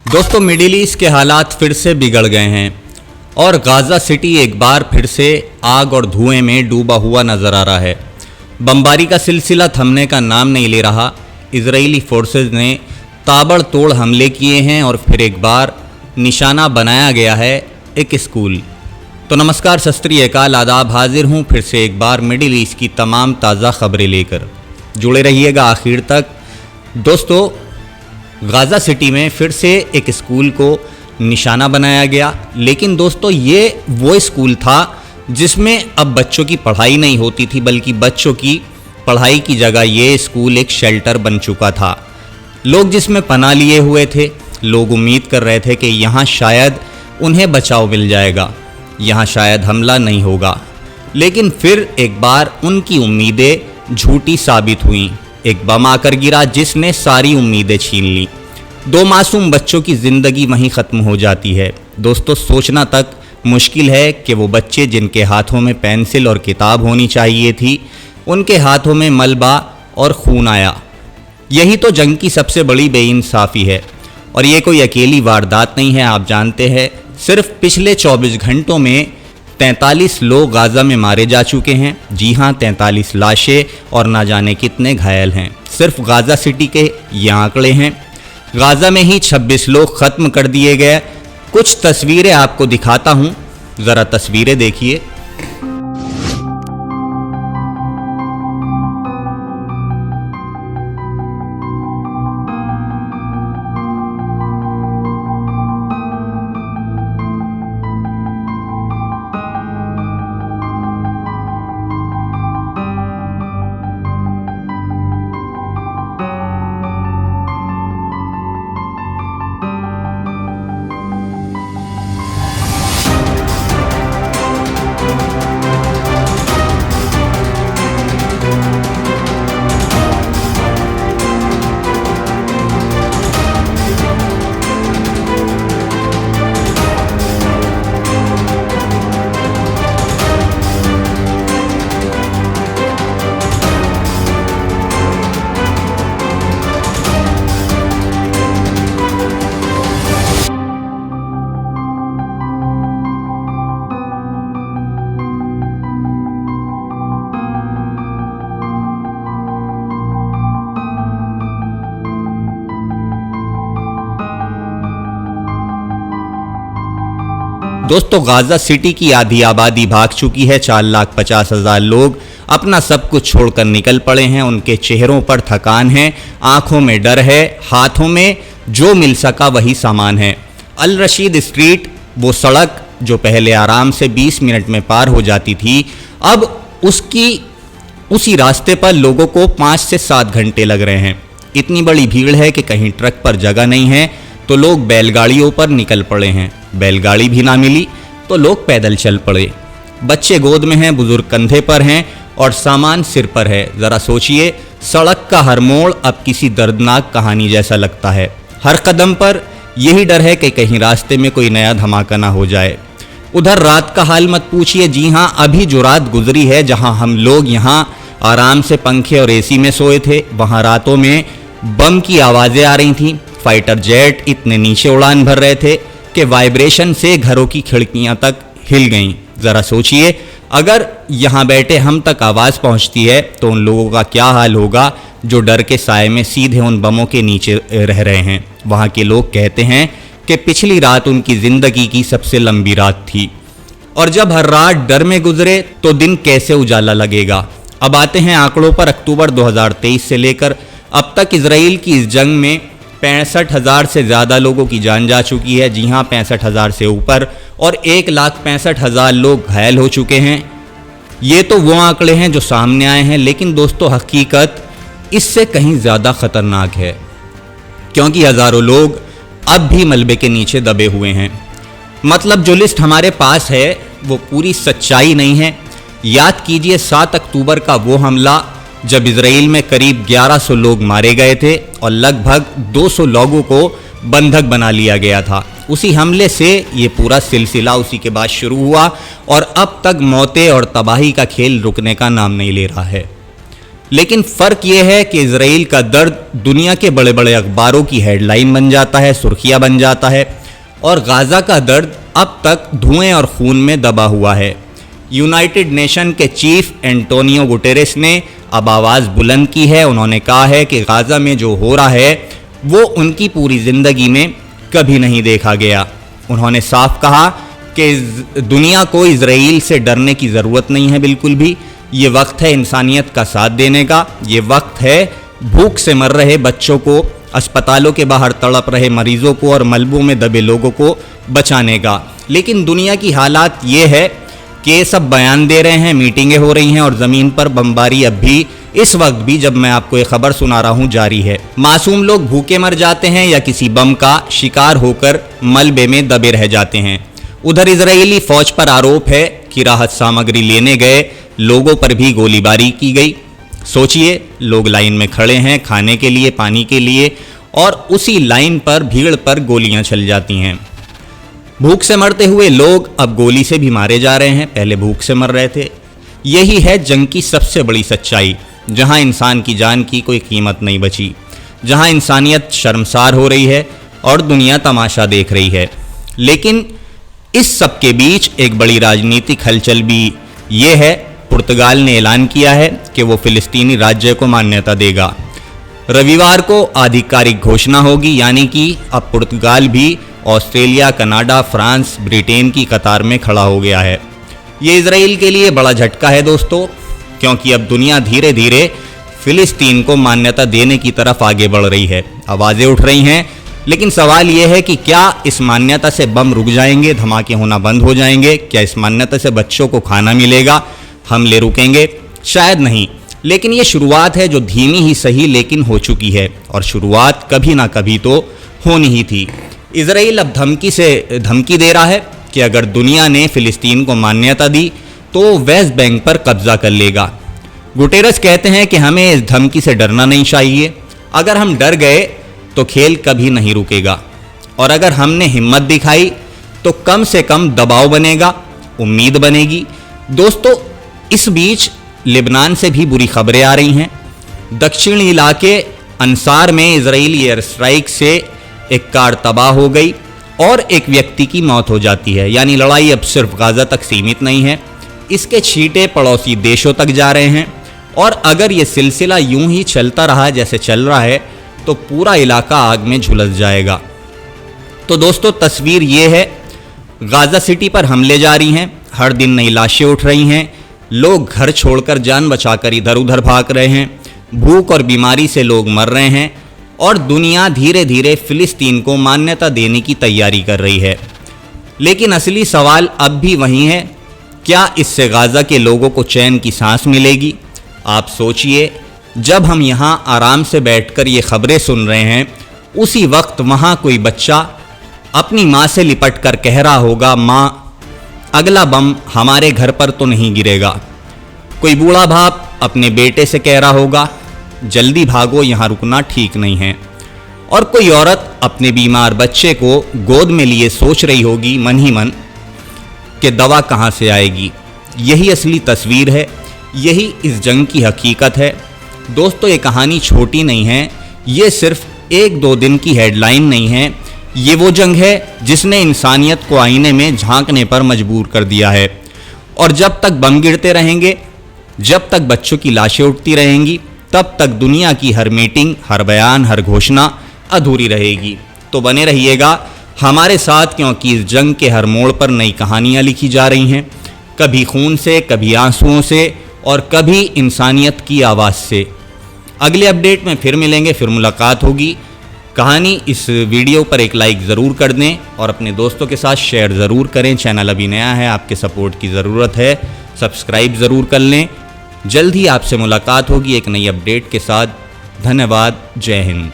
दोस्तों, middle east के हालात फिर से बिगड़ गए हैं और गाज़ा सिटी एक बार फिर से आग और धुएं में डूबा हुआ नज़र आ रहा है। बमबारी का सिलसिला थमने का नाम नहीं ले रहा। इजरायली फोर्सेस ने ताबड़तोड़ हमले किए हैं और फिर एक बार निशाना बनाया गया है एक स्कूल। तो नमस्कार, सत श्री अकाल, आदाब। हाजिर हूँ फिर से एक बार मिडिल ईस्ट की तमाम ताज़ा खबरें लेकर। जुड़े रहिएगा आखिर तक। दोस्तों, गाज़ा सिटी में फिर से एक स्कूल को निशाना बनाया गया, लेकिन दोस्तों ये वो स्कूल था जिसमें अब बच्चों की पढ़ाई नहीं होती थी, बल्कि बच्चों की पढ़ाई की जगह ये स्कूल एक शेल्टर बन चुका था। लोग जिसमें पनाह लिए हुए थे, लोग उम्मीद कर रहे थे कि यहाँ शायद उन्हें बचाव मिल जाएगा, यहाँ शायद हमला नहीं होगा। लेकिन फिर एक बार उनकी उम्मीदें झूठी साबित हुईं। एक बम आकर गिरा जिसने सारी उम्मीदें छीन ली। 2 मासूम बच्चों की ज़िंदगी वहीं ख़त्म हो जाती है। दोस्तों, सोचना तक मुश्किल है कि वो बच्चे जिनके हाथों में पेंसिल और किताब होनी चाहिए थी, उनके हाथों में मलबा और खून आया। यही तो जंग की सबसे बड़ी बेइंसाफ़ी है। और ये कोई अकेली वारदात नहीं है। आप जानते हैं, सिर्फ पिछले 24 घंटों में 43 लोग गाज़ा में मारे जा चुके हैं। जी हाँ, 43 लाशें और ना जाने कितने घायल हैं। सिर्फ गाज़ा सिटी के ये आंकड़े हैं। गाज़ा में ही 26 लोग ख़त्म कर दिए गए। कुछ तस्वीरें आपको दिखाता हूँ, ज़रा तस्वीरें देखिए। दोस्तों, गाज़ा सिटी की आधी आबादी भाग चुकी है। 4,50,000 लोग अपना सब कुछ छोड़कर निकल पड़े हैं। उनके चेहरों पर थकान है, आंखों में डर है, हाथों में जो मिल सका वही सामान है। अल रशीद स्ट्रीट, वो सड़क जो पहले आराम से 20 मिनट में पार हो जाती थी, अब उसी रास्ते पर लोगों को 5 से 7 घंटे लग रहे हैं। इतनी बड़ी भीड़ है कि कहीं ट्रक पर जगह नहीं है तो लोग बैलगाड़ियों पर निकल पड़े हैं। बैलगाड़ी भी ना मिली तो लोग पैदल चल पड़े। बच्चे गोद में हैं, बुजुर्ग कंधे पर हैं और सामान सिर पर है। ज़रा सोचिए, सड़क का हर मोड़ अब किसी दर्दनाक कहानी जैसा लगता है। हर कदम पर यही डर है कि कहीं रास्ते में कोई नया धमाका ना हो जाए। उधर रात का हाल मत पूछिए। जी हाँ, अभी जो रात गुजरी है, जहाँ हम लोग यहाँ आराम से पंखे और एसी में सोए थे, वहाँ रातों में बम की आवाज़ें आ रही थीं। फाइटर जेट इतने नीचे उड़ान भर रहे थे कि वाइब्रेशन से घरों की खिड़कियां तक हिल गईं। ज़रा सोचिए, अगर यहाँ बैठे हम तक आवाज़ पहुँचती है तो उन लोगों का क्या हाल होगा जो डर के साए में सीधे उन बमों के नीचे रह रहे हैं। वहाँ के लोग कहते हैं कि पिछली रात उनकी ज़िंदगी की सबसे लंबी रात थी, और जब हर रात डर में गुजरे तो दिन कैसे उजाला लगेगा। अब आते हैं आंकड़ों पर। अक्टूबर 2023 से लेकर अब तक इजराइल की इस जंग में 65,000 से ज़्यादा लोगों की जान जा चुकी है। जी हाँ, 65,000 से ऊपर, और 1,65,000 लोग घायल हो चुके हैं। ये तो वो आंकड़े हैं जो सामने आए हैं, लेकिन दोस्तों हकीकत इससे कहीं ज़्यादा ख़तरनाक है, क्योंकि हज़ारों लोग अब भी मलबे के नीचे दबे हुए हैं। मतलब जो लिस्ट हमारे पास है वो पूरी सच्चाई नहीं है। याद कीजिए 7 अक्टूबर का वो हमला जब इजराइल में करीब 1100 लोग मारे गए थे और लगभग 200 लोगों को बंधक बना लिया गया था। उसी हमले से ये पूरा सिलसिला उसी के बाद शुरू हुआ और अब तक मौतें और तबाही का खेल रुकने का नाम नहीं ले रहा है। लेकिन फ़र्क यह है कि इजराइल का दर्द दुनिया के बड़े बड़े अखबारों की हेडलाइन बन जाता है, सुर्खियां बन जाता है, और गाज़ा का दर्द अब तक धुएं और खून में दबा हुआ है। यूनाइटेड नेशन के चीफ एंटोनियो गुटेरेस ने अब आवाज़ बुलंद की है। उन्होंने कहा है कि गाज़ा में जो हो रहा है वो उनकी पूरी ज़िंदगी में कभी नहीं देखा गया। उन्होंने साफ कहा कि दुनिया को इजराइल से डरने की ज़रूरत नहीं है बिल्कुल भी। ये वक्त है इंसानियत का साथ देने का। ये वक्त है भूख से मर रहे बच्चों को, अस्पतालों के बाहर तड़प रहे मरीजों को और मलबों में दबे लोगों को बचाने का। लेकिन दुनिया की हालात ये है कि ये सब बयान दे रहे हैं, मीटिंगें हो रही हैं और ज़मीन पर बमबारी अब भी, इस वक्त भी जब मैं आपको ये खबर सुना रहा हूँ, जारी है। मासूम लोग भूखे मर जाते हैं या किसी बम का शिकार होकर मलबे में दबे रह जाते हैं। उधर इजरायली फौज पर आरोप है कि राहत सामग्री लेने गए लोगों पर भी गोलीबारी की गई। सोचिए, लोग लाइन में खड़े हैं खाने के लिए, पानी के लिए, और उसी लाइन पर भीड़ पर गोलियां चल जाती हैं। भूख से मरते हुए लोग अब गोली से भी मारे जा रहे हैं, पहले भूख से मर रहे थे। यही है जंग की सबसे बड़ी सच्चाई, जहां इंसान की जान की कोई कीमत नहीं बची, जहां इंसानियत शर्मसार हो रही है और दुनिया तमाशा देख रही है। लेकिन इस सब के बीच एक बड़ी राजनीतिक हलचल भी ये है। पुर्तगाल ने ऐलान किया है कि वो फिलिस्तीनी राज्य को मान्यता देगा। रविवार को आधिकारिक घोषणा होगी, यानी कि अब पुर्तगाल भी ऑस्ट्रेलिया, कनाडा, फ्रांस, ब्रिटेन की कतार में खड़ा हो गया है। ये इजराइल के लिए बड़ा झटका है दोस्तों, क्योंकि अब दुनिया धीरे धीरे फिलिस्तीन को मान्यता देने की तरफ आगे बढ़ रही है। आवाज़ें उठ रही हैं, लेकिन सवाल यह है कि क्या इस मान्यता से बम रुक जाएंगे, धमाके होना बंद हो जाएंगे? क्या इस मान्यता से बच्चों को खाना मिलेगा, हमले रुकेंगे? शायद नहीं, लेकिन ये शुरुआत है जो धीमी ही सही लेकिन हो चुकी है, और शुरुआत कभी ना कभी तो होनी ही थी। इजराइल अब धमकी दे रहा है कि अगर दुनिया ने फिलिस्तीन को मान्यता दी तो वेस्ट बैंक पर कब्जा कर लेगा। गुटेरस कहते हैं कि हमें इस धमकी से डरना नहीं चाहिए। अगर हम डर गए तो खेल कभी नहीं रुकेगा, और अगर हमने हिम्मत दिखाई तो कम से कम दबाव बनेगा, उम्मीद बनेगी। दोस्तों, इस बीच लेबनान से भी बुरी खबरें आ रही हैं। दक्षिणी इलाके अंसार में इजरायली एयर स्ट्राइक से एक कार तबाह हो गई और एक व्यक्ति की मौत हो जाती है। यानी लड़ाई अब सिर्फ गाज़ा तक सीमित नहीं है, इसके छींटे पड़ोसी देशों तक जा रहे हैं। और अगर ये सिलसिला यूं ही चलता रहा जैसे चल रहा है तो पूरा इलाका आग में झुलस जाएगा। तो दोस्तों, तस्वीर ये है, गाज़ा सिटी पर हमले जारी हैं, हर दिन नई लाशें उठ रही हैं, लोग घर छोड़कर जान बचाकर इधर उधर भाग रहे हैं, भूख और बीमारी से लोग मर रहे हैं, और दुनिया धीरे धीरे फिलिस्तीन को मान्यता देने की तैयारी कर रही है। लेकिन असली सवाल अब भी वही है, क्या इससे गाज़ा के लोगों को चैन की सांस मिलेगी? आप सोचिए, जब हम यहाँ आराम से बैठकर ये खबरें सुन रहे हैं, उसी वक्त वहाँ कोई बच्चा अपनी माँ से लिपट कर कह रहा होगा, माँ, अगला बम हमारे घर पर तो नहीं गिरेगा। कोई बूढ़ा बाप अपने बेटे से कह रहा होगा, जल्दी भागो, यहाँ रुकना ठीक नहीं है। और कोई औरत अपने बीमार बच्चे को गोद में लिए सोच रही होगी मन ही मन कि दवा कहाँ से आएगी। यही असली तस्वीर है, यही इस जंग की हकीकत है। दोस्तों, ये कहानी छोटी नहीं है, ये सिर्फ एक दो दिन की हेडलाइन नहीं है, ये वो जंग है जिसने इंसानियत को आईने में झांकने पर मजबूर कर दिया है। और जब तक बम गिरते रहेंगे, जब तक बच्चों की लाशें उठती रहेंगी, तब तक दुनिया की हर मीटिंग, हर बयान, हर घोषणा अधूरी रहेगी। तो बने रहिएगा हमारे साथ, क्योंकि इस जंग के हर मोड़ पर नई कहानियाँ लिखी जा रही हैं, कभी खून से, कभी आंसुओं से, और कभी इंसानियत की आवाज़ से। अगले अपडेट में फिर मिलेंगे, फिर मुलाकात होगी। कहानी इस वीडियो पर एक लाइक ज़रूर कर दें और अपने दोस्तों के साथ शेयर ज़रूर करें। चैनल अभी नया है, आपके सपोर्ट की ज़रूरत है, सब्सक्राइब ज़रूर कर लें। जल्द ही आपसे मुलाकात होगी एक नई अपडेट के साथ। धन्यवाद। जय हिंद।